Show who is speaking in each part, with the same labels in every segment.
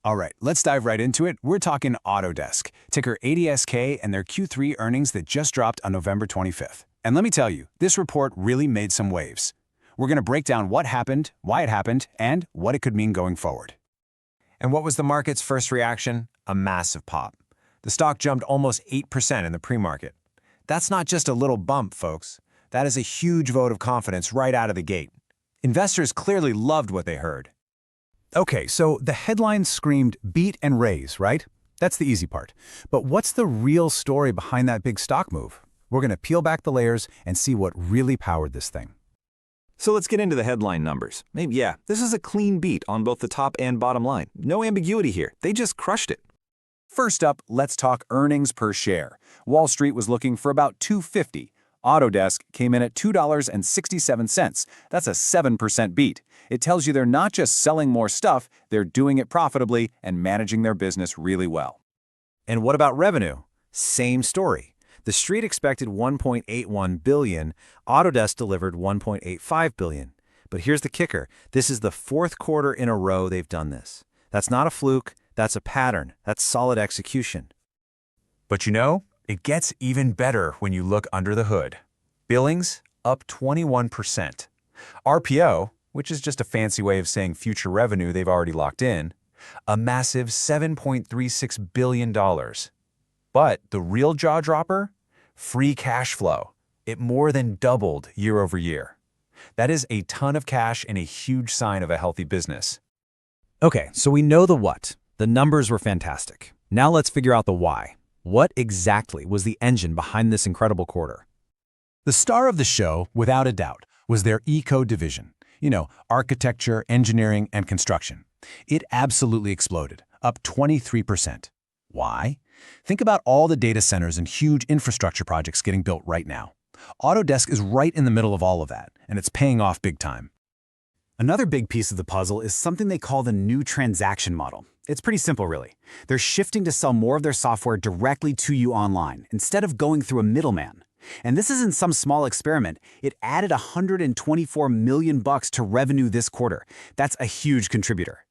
Speaker 1: All right, let's dive right into it. We're talking Autodesk, ticker ADSK, and their Q3 earnings that just dropped on November 25th. And let me tell you, this report really made some waves. We're going to break down what happened, why it happened, and what it could mean going forward.
Speaker 2: And what was the market's first reaction? A massive pop. The stock jumped almost 8% in the pre-market. That's not just a little bump, folks. That is a huge vote of confidence right out of the gate. Investors clearly loved what they heard.
Speaker 1: Okay, so the headline screamed beat and raise, right? That's the easy part. But what's the real story behind that big stock move? We're going to peel back the layers and see what really powered this thing.
Speaker 3: So let's get into the headline numbers. Yeah, this is a clean beat on both the top and bottom line. No ambiguity here. They just crushed it.
Speaker 1: First up, let's talk earnings per share. Wall Street was looking for about $2.50. Autodesk came in at $2.67. That's a 7% beat. It tells you they're not just selling more stuff, they're doing it profitably and managing their business really well.
Speaker 2: And what about revenue? Same story. The street expected $1.81 billion. Autodesk delivered $1.85 billion. But here's the kicker. This is the fourth quarter in a row they've done this. That's not a fluke. That's a pattern. That's solid execution.
Speaker 4: But you know, it gets even better when you look under the hood. Billings up 21%. RPO, which is just a fancy way of saying future revenue they've already locked in, a massive $7.36 billion. But the real jaw-dropper? Free cash flow. It more than doubled year over year. That is a ton of cash and a huge sign of a healthy business.
Speaker 2: Okay, so we know the what. The numbers were fantastic. Now let's figure out the why. What exactly was the engine behind this incredible quarter?
Speaker 1: The star of the show, without a doubt, was their AECO division. Architecture, engineering, and construction. It absolutely exploded, up 23%. Why? Think about all the data centers and huge infrastructure projects getting built right now. Autodesk is right in the middle of all of that, and it's paying off big time. Another big piece of the puzzle is something they call the new transaction model. It's pretty simple, really. They're shifting to sell more of their software directly to you online, instead of going through a middleman. And this isn't some small experiment. It added $124 million to revenue this quarter. That's a huge contributor.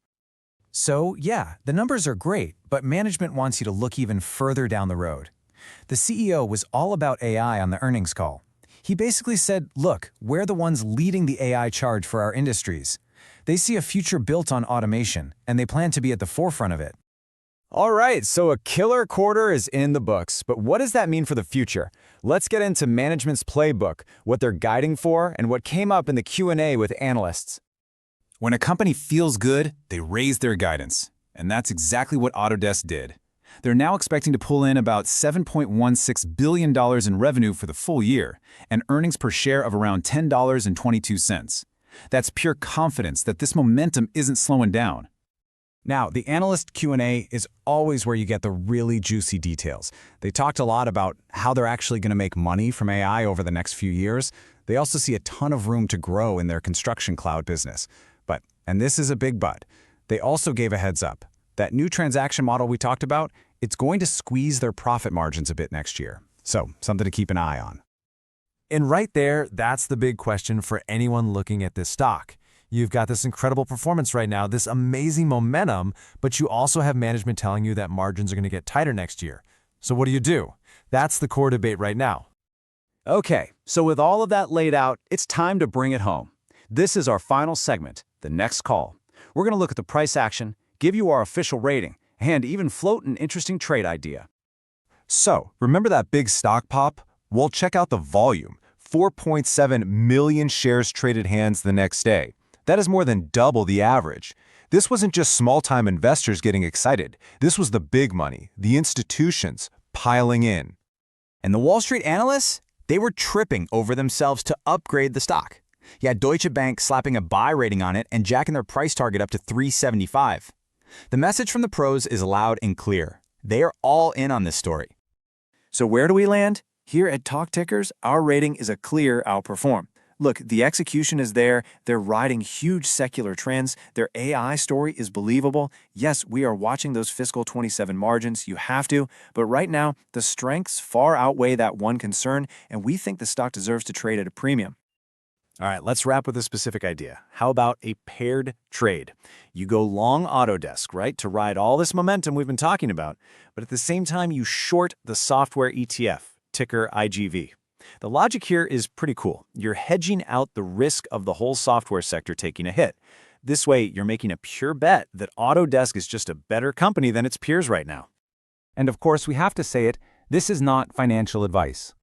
Speaker 2: So, yeah, the numbers are great, but management wants you to look even further down the road. The CEO was all about AI on the earnings call. He basically said, look, we're the ones leading the AI charge for our industries. They see a future built on automation, and they plan to be at the forefront of it.
Speaker 5: All right, so a killer quarter is in the books, but what does that mean for the future? Let's get into management's playbook, what they're guiding for, and what came up in the Q&A with analysts.
Speaker 1: When a company feels good, they raise their guidance. And that's exactly what Autodesk did. They're now expecting to pull in about $7.16 billion in revenue for the full year, and earnings per share of around $10.22. That's pure confidence that this momentum isn't slowing down. Now, the analyst Q&A is always where you get the really juicy details. They talked a lot about how they're actually going to make money from AI over the next few years. They also see a ton of room to grow in their construction cloud business. But, and this is a big but, they also gave a heads up. That new transaction model we talked about, it's going to squeeze their profit margins a bit next year. So, something to keep an eye on.
Speaker 2: And right there, that's the big question for anyone looking at this stock. You've got this incredible performance right now, this amazing momentum, but you also have management telling you that margins are going to get tighter next year. So what do? That's the core debate right now.
Speaker 1: Okay, so with all of that laid out, it's time to bring it home. This is our final segment, the next call. We're going to look at the price action, give you our official rating, and even float an interesting trade idea.
Speaker 4: So, remember that big stock pop? Well, check out the volume. 4.7 million shares traded hands the next day. That is more than double the average. This wasn't just small-time investors getting excited. This was the big money, the institutions, piling in.
Speaker 5: And the Wall Street analysts? They were tripping over themselves to upgrade the stock. You had Deutsche Bank slapping a buy rating on it and jacking their price target up to $375. The message from the pros is loud and clear. They are all in on this story. So where do we land? Here at Talk Tickers, our rating is a clear outperform. Look, the execution is there. They're riding huge secular trends. Their AI story is believable. Yes, we are watching those fiscal 27 margins. You have to. But right now, the strengths far outweigh that one concern, and we think the stock deserves to trade at a premium.
Speaker 6: All right, let's wrap with a specific idea. How about a paired trade? You go long Autodesk, right, to ride all this momentum we've been talking about, but at the same time you short the software ETF, ticker IGV. The logic here is pretty cool. You're hedging out the risk of the whole software sector taking a hit. This way, you're making a pure bet that Autodesk is just a better company than its peers right now.
Speaker 1: And of course, we have to say it, this is not financial advice.